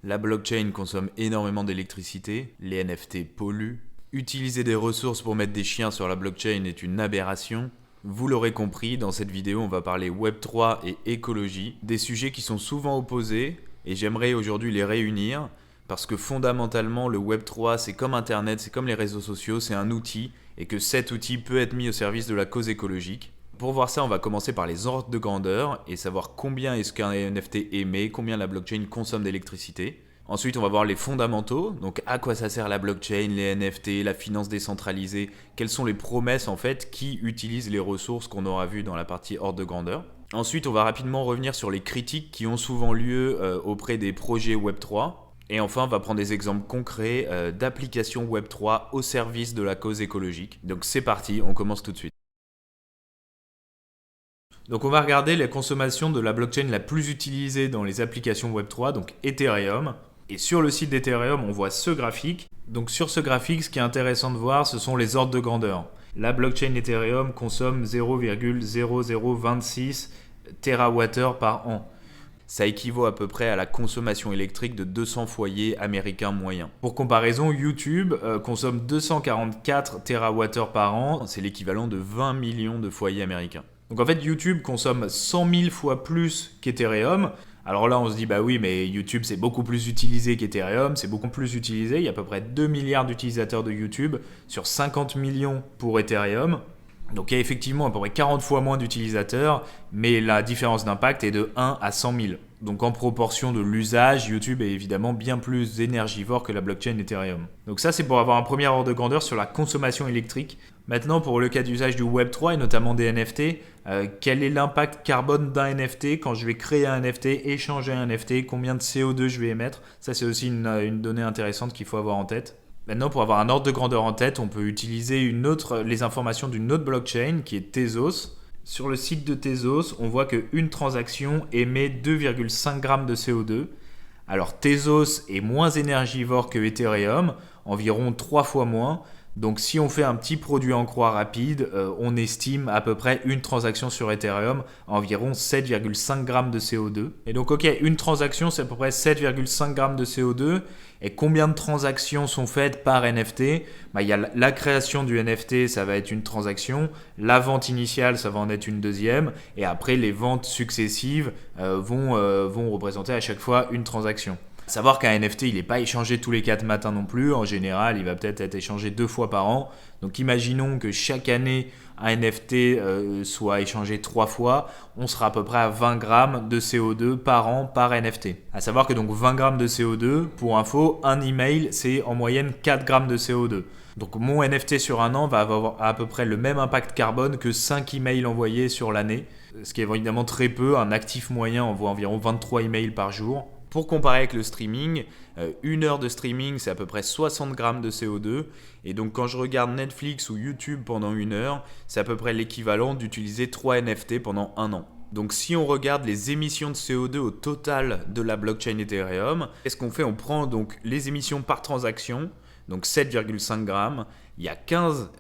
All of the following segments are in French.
La blockchain consomme énormément d'électricité, les NFT polluent. Utiliser des ressources pour mettre des chiens sur la blockchain est une aberration. Vous l'aurez compris, dans cette vidéo, on va parler Web3 et écologie, des sujets qui sont souvent opposés, et j'aimerais aujourd'hui les réunir, parce que fondamentalement, le Web3, c'est comme Internet, c'est comme les réseaux sociaux, c'est un outil, et que cet outil peut être mis au service de la cause écologique. Pour voir ça, on va commencer par les ordres de grandeur, et savoir combien est-ce qu'un NFT émet, combien la blockchain consomme d'électricité. Ensuite, on va voir les fondamentaux, donc à quoi ça sert la blockchain, les NFT, la finance décentralisée, quelles sont les promesses en fait qui utilisent les ressources qu'on aura vues dans la partie ordre de grandeur. Ensuite, on va rapidement revenir sur les critiques qui ont souvent lieu auprès des projets Web3. Et enfin, on va prendre des exemples concrets d'applications Web3 au service de la cause écologique. Donc c'est parti, on commence tout de suite. Donc on va regarder la consommation de la blockchain la plus utilisée dans les applications Web3, donc Ethereum. Et sur le site d'Ethereum, on voit ce graphique. Donc sur ce graphique, ce qui est intéressant de voir, ce sont les ordres de grandeur. La blockchain Ethereum consomme 0,0026 TWh par an. Ça équivaut à peu près à la consommation électrique de 200 foyers américains moyens. Pour comparaison, YouTube consomme 244 TWh par an. C'est l'équivalent de 20 millions de foyers américains. Donc en fait, YouTube consomme 100 000 fois plus qu'Ethereum. Alors là, on se dit, bah oui, mais YouTube, c'est beaucoup plus utilisé qu'Ethereum, c'est beaucoup plus utilisé. Il y a à peu près 2 milliards d'utilisateurs de YouTube sur 50 millions pour Ethereum. Donc il y a effectivement à peu près 40 fois moins d'utilisateurs, mais la différence d'impact est de 1 à 100 000. Donc en proportion de l'usage, YouTube est évidemment bien plus énergivore que la blockchain Ethereum. Donc ça, c'est pour avoir un premier ordre de grandeur sur la consommation électrique. Maintenant, pour le cas d'usage du Web3 et notamment des NFT, quel est l'impact carbone d'un NFT quand je vais créer un NFT, échanger un NFT, combien de CO2 je vais émettre? Ça, c'est aussi une donnée intéressante qu'il faut avoir en tête. Maintenant, pour avoir un ordre de grandeur en tête, on peut utiliser les informations d'une autre blockchain qui est Tezos. Sur le site de Tezos, on voit qu'une transaction émet 2,5 grammes de CO2. Alors Tezos est moins énergivore que Ethereum, environ 3 fois moins. Donc si on fait un petit produit en croix rapide, on estime à peu près une transaction sur Ethereum à environ 7,5 grammes de CO2. Et donc ok, une transaction c'est à peu près 7,5 grammes de CO2. Et combien de transactions sont faites par NFT? Il y a la création du NFT, ça va être une transaction. La vente initiale, ça va en être une deuxième. Et après, les ventes successives vont représenter à chaque fois une transaction. Savoir qu'un NFT, il n'est pas échangé tous les 4 matins non plus. En général, il va peut-être être échangé 2 fois par an. Donc imaginons que chaque année, un NFT soit échangé 3 fois. On sera à peu près à 20 grammes de CO2 par an par NFT. À savoir que donc 20 grammes de CO2, pour info, un email, c'est en moyenne 4 grammes de CO2. Donc mon NFT sur un an va avoir à peu près le même impact carbone que 5 emails envoyés sur l'année. Ce qui est évidemment très peu. Un actif moyen envoie environ 23 emails par jour. Pour comparer avec le streaming, une heure de streaming, c'est à peu près 60 grammes de CO2. Et donc quand je regarde Netflix ou YouTube pendant une heure, c'est à peu près l'équivalent d'utiliser 3 NFT pendant un an. Donc si on regarde les émissions de CO2 au total de la blockchain Ethereum, qu'est-ce qu'on fait? On prend donc les émissions par transaction, donc 7,5 grammes. Il y a 15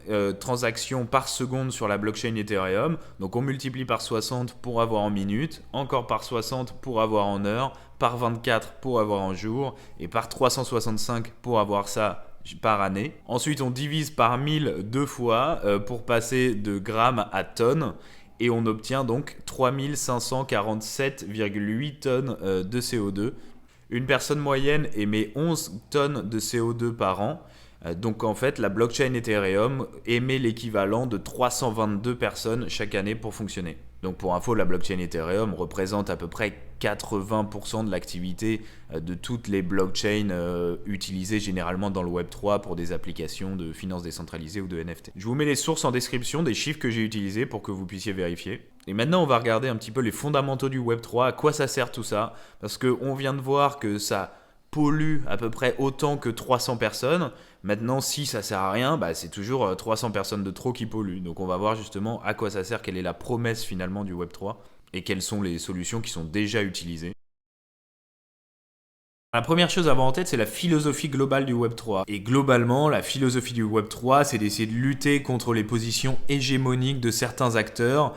transactions par seconde sur la blockchain Ethereum. Donc on multiplie par 60 pour avoir en minutes, encore par 60 pour avoir en heures, par 24 pour avoir en jour et par 365 pour avoir ça par année. Ensuite, on divise par 1000 deux fois pour passer de grammes à tonnes. Et on obtient donc 3547,8 tonnes de CO2. Une personne moyenne émet 11 tonnes de CO2 par an. Donc en fait, la blockchain Ethereum émet l'équivalent de 322 personnes chaque année pour fonctionner. Donc pour info, la blockchain Ethereum représente à peu près 80% de l'activité de toutes les blockchains utilisées généralement dans le Web3 pour des applications de finance décentralisée ou de NFT. Je vous mets les sources en description des chiffres que j'ai utilisés pour que vous puissiez vérifier. Et maintenant, on va regarder un petit peu les fondamentaux du Web3, à quoi ça sert tout ça, parce qu'on vient de voir que ça pollue à peu près autant que 300 personnes. Maintenant, si ça sert à rien, c'est toujours 300 personnes de trop qui polluent. Donc on va voir justement à quoi ça sert, quelle est la promesse finalement du Web3 et quelles sont les solutions qui sont déjà utilisées. La première chose à avoir en tête, c'est la philosophie globale du Web3. Et globalement, la philosophie du Web3, c'est d'essayer de lutter contre les positions hégémoniques de certains acteurs,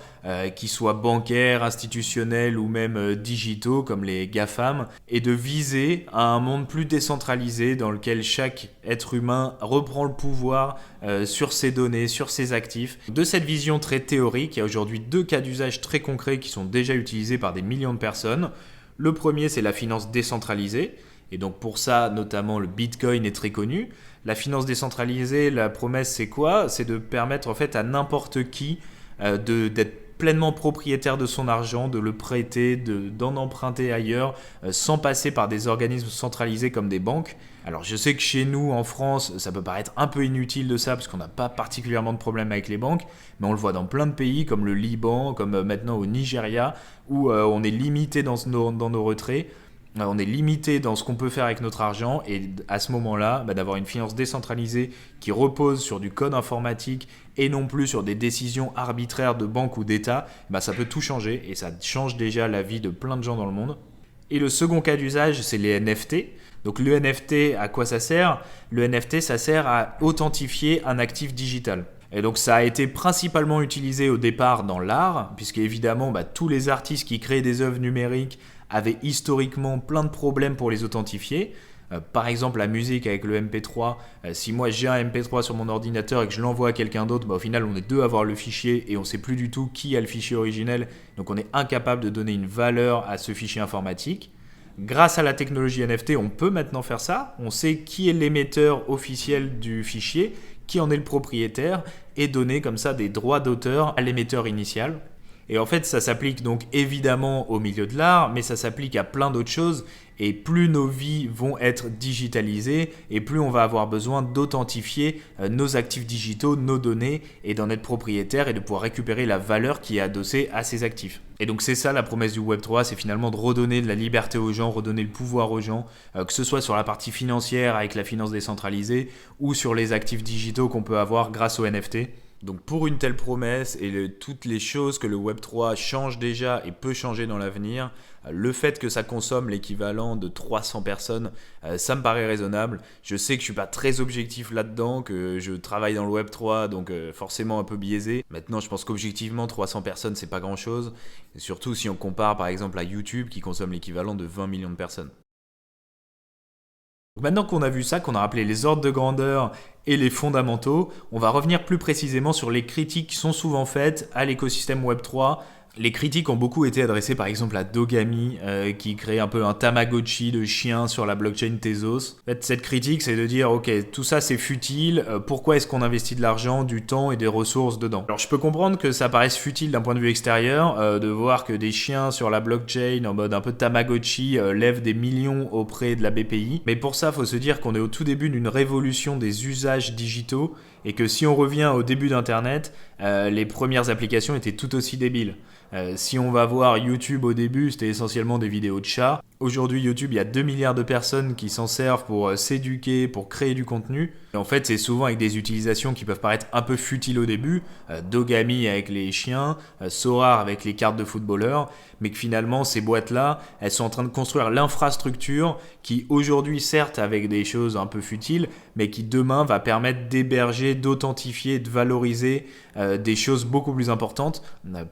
qui soient bancaires, institutionnels ou même digitaux, comme les GAFAM, et de viser à un monde plus décentralisé dans lequel chaque être humain reprend le pouvoir sur ses données, sur ses actifs. De cette vision très théorique, il y a aujourd'hui 2 cas d'usage très concrets qui sont déjà utilisés par des millions de personnes. Le premier, c'est la finance décentralisée. Et donc pour ça, notamment le Bitcoin est très connu. La finance décentralisée, la promesse c'est quoi? C'est de permettre en fait à n'importe qui d'être pleinement propriétaire de son argent, de le prêter, d'en emprunter ailleurs, sans passer par des organismes centralisés comme des banques. Alors je sais que chez nous en France, ça peut paraître un peu inutile de ça parce qu'on n'a pas particulièrement de problème avec les banques, mais on le voit dans plein de pays comme le Liban, comme maintenant au Nigeria, où on est limité dans nos retraits. On est limité dans ce qu'on peut faire avec notre argent et à ce moment-là, d'avoir une finance décentralisée qui repose sur du code informatique et non plus sur des décisions arbitraires de banques ou d'État, ça peut tout changer et ça change déjà la vie de plein de gens dans le monde. Et le second cas d'usage, c'est les NFT. Donc le NFT, à quoi ça sert? Le NFT, ça sert à authentifier un actif digital. Et donc ça a été principalement utilisé au départ dans l'art, puisque évidemment tous les artistes qui créent des œuvres numériques avaient historiquement plein de problèmes pour les authentifier. Par exemple la musique avec le MP3, si moi j'ai un MP3 sur mon ordinateur et que je l'envoie à quelqu'un d'autre, au final on est 2 à avoir le fichier et on ne sait plus du tout qui a le fichier originel, donc on est incapable de donner une valeur à ce fichier informatique. Grâce à la technologie NFT, on peut maintenant faire ça, on sait qui est l'émetteur officiel du fichier, qui en est le propriétaire, et donner comme ça des droits d'auteur à l'émetteur initial. Et en fait, ça s'applique donc évidemment au milieu de l'art, mais ça s'applique à plein d'autres choses. Et plus nos vies vont être digitalisées, et plus on va avoir besoin d'authentifier nos actifs digitaux, nos données, et d'en être propriétaire et de pouvoir récupérer la valeur qui est adossée à ces actifs. Et donc c'est ça la promesse du Web3, c'est finalement de redonner de la liberté aux gens, redonner le pouvoir aux gens, que ce soit sur la partie financière avec la finance décentralisée, ou sur les actifs digitaux qu'on peut avoir grâce aux NFT. Donc pour une telle promesse et toutes les choses que le Web3 change déjà et peut changer dans l'avenir, le fait que ça consomme l'équivalent de 300 personnes, ça me paraît raisonnable. Je sais que je ne suis pas très objectif là-dedans, que je travaille dans le Web3, donc forcément un peu biaisé. Maintenant, je pense qu'objectivement, 300 personnes, c'est pas grand-chose. Et surtout si on compare par exemple à YouTube qui consomme l'équivalent de 20 millions de personnes. Maintenant qu'on a vu ça, qu'on a rappelé les ordres de grandeur et les fondamentaux, on va revenir plus précisément sur les critiques qui sont souvent faites à l'écosystème Web3. Les critiques ont beaucoup été adressées par exemple à Dogami, qui crée un peu un Tamagotchi de chien sur la blockchain Tezos. En fait, cette critique, c'est de dire, ok, tout ça c'est futile, pourquoi est-ce qu'on investit de l'argent, du temps et des ressources dedans? Alors je peux comprendre que ça paraisse futile d'un point de vue extérieur, de voir que des chiens sur la blockchain en mode un peu Tamagotchi lèvent des millions auprès de la BPI. Mais pour ça, il faut se dire qu'on est au tout début d'une révolution des usages digitaux et que si on revient au début d'Internet, les premières applications étaient tout aussi débiles. Si on va voir YouTube au début, c'était essentiellement des vidéos de chats. Aujourd'hui, YouTube, il y a 2 milliards de personnes qui s'en servent pour s'éduquer, pour créer du contenu. Et en fait, c'est souvent avec des utilisations qui peuvent paraître un peu futiles au début. Dogami avec les chiens, Sora avec les cartes de footballeurs. Mais que finalement, ces boîtes-là, elles sont en train de construire l'infrastructure qui aujourd'hui, certes, avec des choses un peu futiles, mais qui demain va permettre d'héberger, d'authentifier, de valoriser des choses beaucoup plus importantes.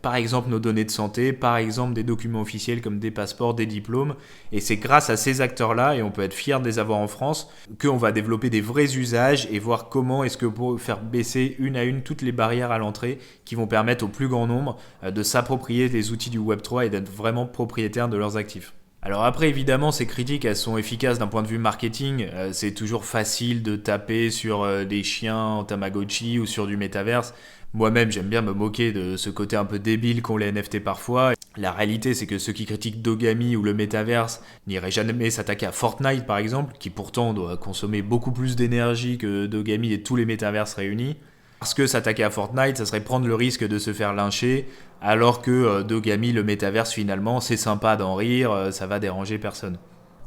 Par exemple, nos données de santé, par exemple, des documents officiels comme des passeports, des diplômes. Et c'est grâce à ces acteurs-là, et on peut être fier de les avoir en France, qu'on va développer des vrais usages et voir comment est-ce que pour faire baisser une à une toutes les barrières à l'entrée qui vont permettre au plus grand nombre de s'approprier les outils du Web3 et d'être vraiment propriétaires de leurs actifs. Alors après, évidemment, ces critiques, elles sont efficaces d'un point de vue marketing. C'est toujours facile de taper sur des chiens en Tamagotchi ou sur du métaverse. Moi-même, j'aime bien me moquer de ce côté un peu débile qu'ont les NFT parfois. La réalité, c'est que ceux qui critiquent Dogami ou le métaverse n'iraient jamais s'attaquer à Fortnite, par exemple, qui pourtant doit consommer beaucoup plus d'énergie que Dogami et tous les métaverses réunis. Parce que s'attaquer à Fortnite, ça serait prendre le risque de se faire lyncher, alors que Dogami, le métaverse, finalement, c'est sympa d'en rire, ça va déranger personne.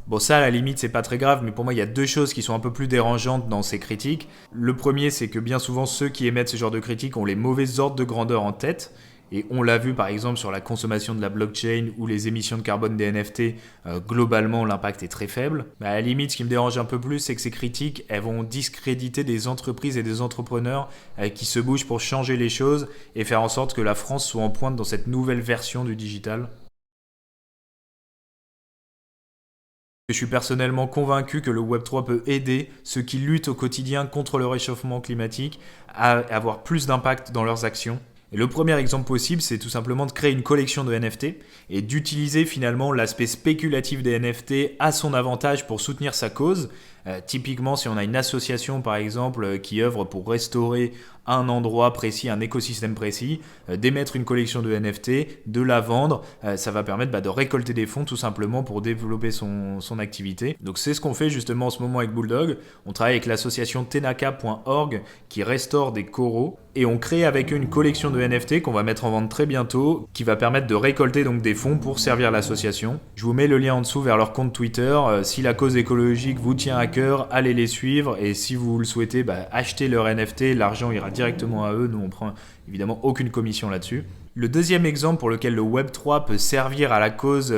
Bon, ça, à la limite, c'est pas très grave, mais pour moi, il y a 2 choses qui sont un peu plus dérangeantes dans ces critiques. Le premier, c'est que bien souvent, ceux qui émettent ce genre de critiques ont les mauvais ordres de grandeur en tête. Et on l'a vu par exemple sur la consommation de la blockchain ou les émissions de carbone des NFT, globalement l'impact est très faible. Mais à la limite, ce qui me dérange un peu plus, c'est que ces critiques, elles vont discréditer des entreprises et des entrepreneurs qui se bougent pour changer les choses et faire en sorte que la France soit en pointe dans cette nouvelle version du digital. Je suis personnellement convaincu que le Web3 peut aider ceux qui luttent au quotidien contre le réchauffement climatique à avoir plus d'impact dans leurs actions. Et le premier exemple possible, c'est tout simplement de créer une collection de NFT et d'utiliser finalement l'aspect spéculatif des NFT à son avantage pour soutenir sa cause. Typiquement, si on a une association par exemple qui œuvre pour restaurer un endroit précis, un écosystème précis, d'émettre une collection de NFT, de la vendre, ça va permettre de récolter des fonds tout simplement pour développer son activité. Donc c'est ce qu'on fait justement en ce moment avec Bulldog. On travaille avec l'association tenaka.org qui restaure des coraux et on crée avec eux une collection de NFT qu'on va mettre en vente très bientôt qui va permettre de récolter donc des fonds pour servir l'association. Je vous mets le lien en dessous vers leur compte Twitter. Si la cause écologique vous tient à cœur, allez les suivre et si vous le souhaitez, achetez leur NFT, l'argent ira directement à eux, nous on prend évidemment aucune commission là-dessus. Le deuxième exemple pour lequel le Web3 peut servir à la cause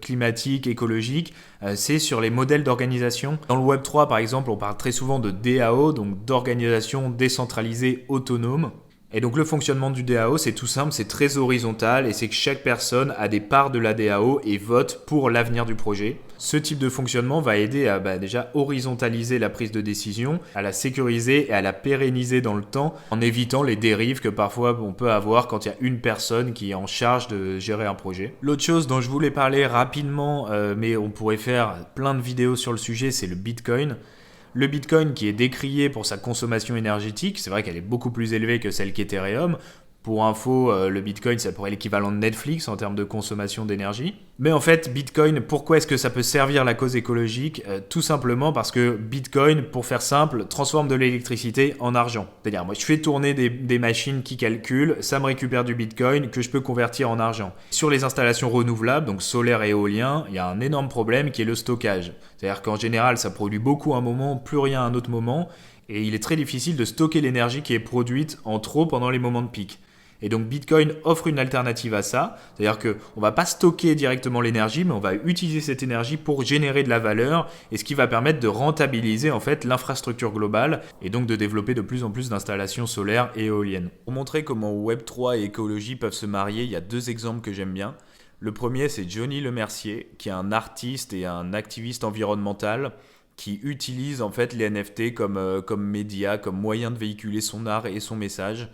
climatique, écologique, c'est sur les modèles d'organisation. Dans le Web3 par exemple, on parle très souvent de DAO, donc d'organisation décentralisée autonome. Et donc le fonctionnement du DAO, c'est tout simple, c'est très horizontal et c'est que chaque personne a des parts de la DAO et vote pour l'avenir du projet. Ce type de fonctionnement va aider à déjà horizontaliser la prise de décision, à la sécuriser et à la pérenniser dans le temps en évitant les dérives que parfois on peut avoir quand il y a une personne qui est en charge de gérer un projet. L'autre chose dont je voulais parler rapidement, mais on pourrait faire plein de vidéos sur le sujet, c'est le Bitcoin. Le Bitcoin qui est décrié pour sa consommation énergétique, c'est vrai qu'elle est beaucoup plus élevée que celle qu'Ethereum. Pour info, le Bitcoin, ça pourrait être l'équivalent de Netflix en termes de consommation d'énergie. Mais en fait, Bitcoin, pourquoi est-ce que ça peut servir la cause écologique ? Tout simplement parce que Bitcoin, pour faire simple, transforme de l'électricité en argent. C'est-à-dire, moi, je fais tourner des machines qui calculent, ça me récupère du Bitcoin que je peux convertir en argent. Sur les installations renouvelables, donc solaire et éolien, il y a un énorme problème qui est le stockage. C'est-à-dire qu'en général, ça produit beaucoup à un moment, plus rien à un autre moment. Et il est très difficile de stocker l'énergie qui est produite en trop pendant les moments de pic. Et donc Bitcoin offre une alternative à ça, c'est-à-dire qu'on ne va pas stocker directement l'énergie, mais on va utiliser cette énergie pour générer de la valeur, et ce qui va permettre de rentabiliser en fait l'infrastructure globale, et donc de développer de plus en plus d'installations solaires et éoliennes. Pour montrer comment Web3 et écologie peuvent se marier, il y a deux exemples que j'aime bien. Le premier, c'est Johnny Lemercier, qui est un artiste et un activiste environnemental, qui utilise en fait les NFT comme média, comme moyen de véhiculer son art et son message.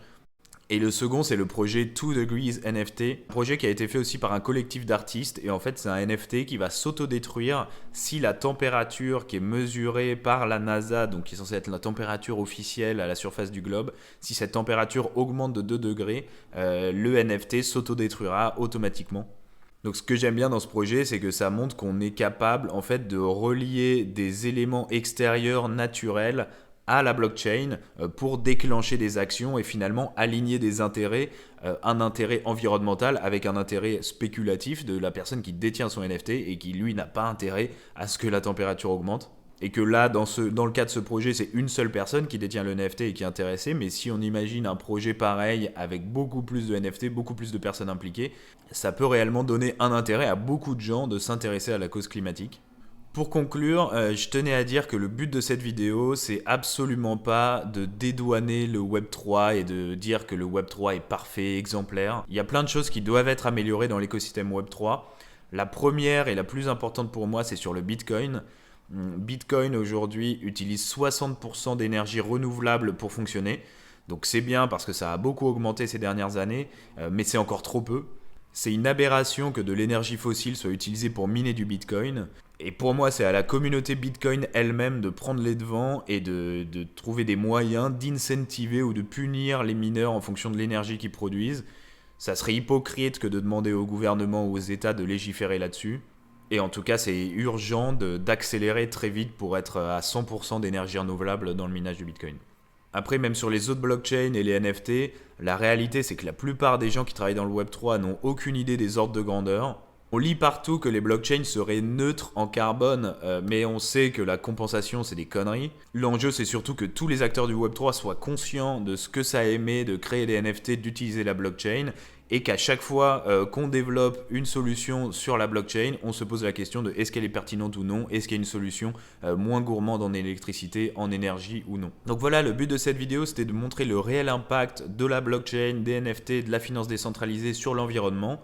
Et le second, c'est le projet 2 Degrees NFT, un projet qui a été fait aussi par un collectif d'artistes. Et en fait, c'est un NFT qui va s'autodétruire si la température qui est mesurée par la NASA, donc qui est censée être la température officielle à la surface du globe, si cette température augmente de 2 degrés, le NFT s'autodétruira automatiquement. Donc ce que j'aime bien dans ce projet, c'est que ça montre qu'on est capable en fait de relier des éléments extérieurs naturels à la blockchain pour déclencher des actions et finalement aligner des intérêts, un intérêt environnemental avec un intérêt spéculatif de la personne qui détient son NFT et qui lui n'a pas intérêt à ce que la température augmente. Et que là, dans le cas de ce projet, c'est une seule personne qui détient le NFT et qui est intéressée. Mais si on imagine un projet pareil avec beaucoup plus de NFT, beaucoup plus de personnes impliquées, ça peut réellement donner un intérêt à beaucoup de gens de s'intéresser à la cause climatique. Pour conclure, je tenais à dire que le but de cette vidéo, c'est absolument pas de dédouaner le Web3 et de dire que le Web3 est parfait, exemplaire. Il y a plein de choses qui doivent être améliorées dans l'écosystème Web3. La première et la plus importante pour moi, c'est sur le Bitcoin. Bitcoin aujourd'hui utilise 60% d'énergie renouvelable pour fonctionner. Donc c'est bien parce que ça a beaucoup augmenté ces dernières années, mais c'est encore trop peu. C'est une aberration que de l'énergie fossile soit utilisée pour miner du Bitcoin. Et pour moi, c'est à la communauté Bitcoin elle-même de prendre les devants et de trouver des moyens d'incentiver ou de punir les mineurs en fonction de l'énergie qu'ils produisent. Ça serait hypocrite que de demander au gouvernement ou aux États de légiférer là-dessus. Et en tout cas, c'est urgent d'accélérer très vite pour être à 100% d'énergie renouvelable dans le minage du Bitcoin. Après, même sur les autres blockchains et les NFT, la réalité, c'est que la plupart des gens qui travaillent dans le Web3 n'ont aucune idée des ordres de grandeur. On lit partout que les blockchains seraient neutres en carbone, mais on sait que la compensation, c'est des conneries. L'enjeu, c'est surtout que tous les acteurs du Web3 soient conscients de ce que ça émet de créer des NFT, d'utiliser la blockchain, et qu'à chaque fois qu'on développe une solution sur la blockchain, on se pose la question de est-ce qu'elle est pertinente ou non, est-ce qu'il y a une solution moins gourmande en électricité, en énergie ou non. Donc voilà, le but de cette vidéo, c'était de montrer le réel impact de la blockchain, des NFT, de la finance décentralisée sur l'environnement,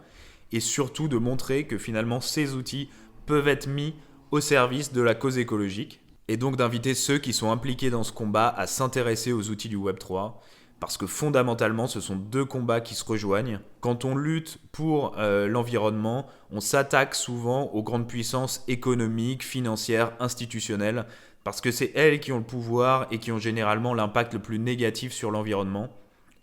et surtout de montrer que finalement ces outils peuvent être mis au service de la cause écologique, et donc d'inviter ceux qui sont impliqués dans ce combat à s'intéresser aux outils du Web3, parce que fondamentalement, ce sont deux combats qui se rejoignent. Quand on lutte pour l'environnement, on s'attaque souvent aux grandes puissances économiques, financières, institutionnelles, parce que c'est elles qui ont le pouvoir et qui ont généralement l'impact le plus négatif sur l'environnement.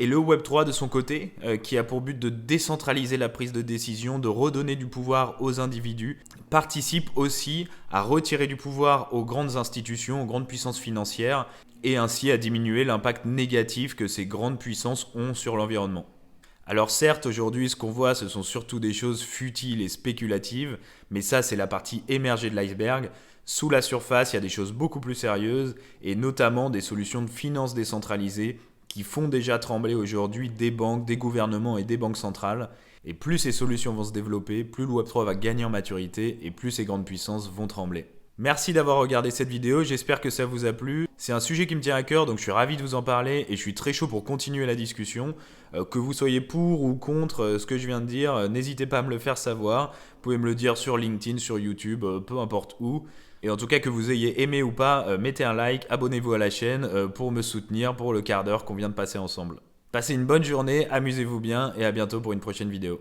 Et le Web3 de son côté, qui a pour but de décentraliser la prise de décision, de redonner du pouvoir aux individus, participe aussi à retirer du pouvoir aux grandes institutions, aux grandes puissances financières, et ainsi à diminuer l'impact négatif que ces grandes puissances ont sur l'environnement. Alors certes, aujourd'hui, ce qu'on voit, ce sont surtout des choses futiles et spéculatives, mais ça, c'est la partie émergée de l'iceberg. Sous la surface, il y a des choses beaucoup plus sérieuses, et notamment des solutions de finance décentralisées qui font déjà trembler aujourd'hui des banques, des gouvernements et des banques centrales. Et plus ces solutions vont se développer, plus le Web3 va gagner en maturité et plus ces grandes puissances vont trembler. Merci d'avoir regardé cette vidéo, j'espère que ça vous a plu. C'est un sujet qui me tient à cœur, donc je suis ravi de vous en parler et je suis très chaud pour continuer la discussion. Que vous soyez pour ou contre ce que je viens de dire, n'hésitez pas à me le faire savoir. Vous pouvez me le dire sur LinkedIn, sur YouTube, peu importe où. Et en tout cas, que vous ayez aimé ou pas, mettez un like, abonnez-vous à la chaîne pour me soutenir pour le quart d'heure qu'on vient de passer ensemble. Passez une bonne journée, amusez-vous bien et à bientôt pour une prochaine vidéo.